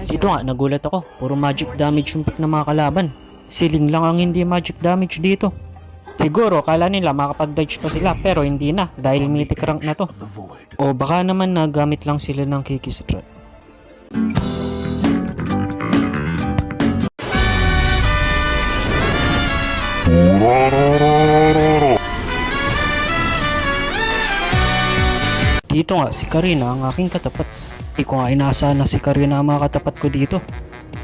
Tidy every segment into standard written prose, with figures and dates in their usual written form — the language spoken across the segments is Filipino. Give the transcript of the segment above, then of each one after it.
Dito nga, nagulat ako. Puro magic damage yung pick ng mga kalaban. Siling lang ang hindi magic damage dito. Siguro, kala nila makapag-dodge pa sila pero hindi na dahil mythic rank na to. O baka naman nagamit lang sila ng Kikistrat. Dito nga, si Karina ang aking katapat. Di ko nga inaasahan na si Karina ang mga katapat ko dito.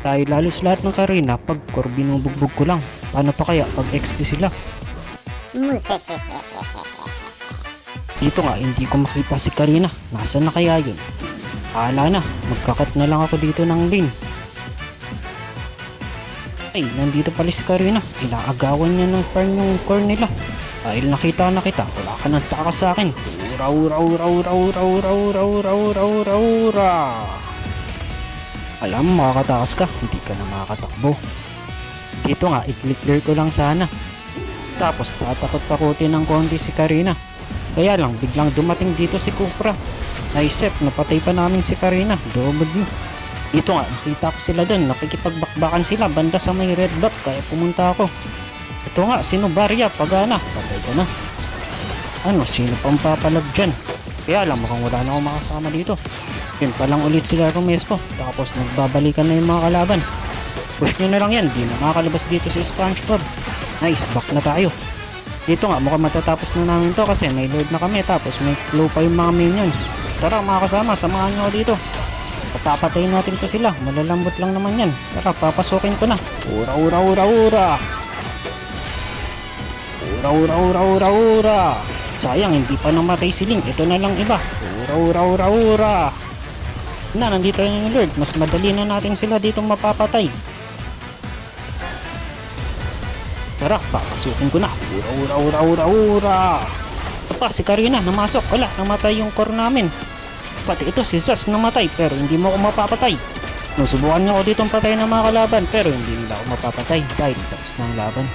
Dahil lalos lahat ng Karina pag core binubugbog ko lang. Paano pa kaya pag XP sila? Dito nga, hindi ko makita si Karina. Nasaan na kaya yun? Ala na, magkakat na lang ako dito ng lane. Ay, nandito pala si Karina. Inaagawan niya ng farm yung core nila. Dahil nakita na kita, wala ka nang takas sa akin. Ura, ura, ura, ura, ura, ura, ura, ura, ura, ura, ura. Alam mo, makakatakas ka, hindi ka na makakatakbo. Dito nga, i-clear ko lang sana. Tapos tatakot-takutin ng konti si Karina. Kaya lang, biglang dumating dito si Kupra. Naisip, napatay pa namin si Karina. Dobod mo. Dito nga, nakita ko sila dun. Nakikipagbakbakan sila banda sa may red dot. Kaya pumunta ako. Ito nga, sino Barya? Pagana. Patay ka na. Ano, sino pang papalag dyan? Kaya lang, mukhang wala na akong makasama dito. Yun pa lang ulit sila Romespo. Tapos nagbabalikan na yung mga kalaban. Push nyo na lang yan. Di na makakalabas dito si SpongeBob. Nice, back na tayo. Dito nga, mukhang matatapos na namin to kasi may load na kami. Tapos may flow pa yung mga minions. Tara mga kasama, samahan nyo dito. Papapatayin natin to sila. Malalambot lang naman yan. Tara, papasukin ko na. Ura, ura, ura, ura. Ura, ura, ura, ura, ura. Sayang, hindi pa namatay si Link. Ito na lang iba. Ura, ura, ura, ura. Na, nandito na yung Lord. Mas madali na natin sila dito mapapatay. Tara, papasukin ko na. Ura, ura, ura, ura, ura. Ito pa, si Karina, namasok. Wala, namatay yung core namin. Pati ito, si Zaz namatay, pero hindi mo ako mapapatay. Nusubukan niya ako ditong patay ng mga kalaban, pero hindi nila ako mapapatay dahil tapos na ang laban.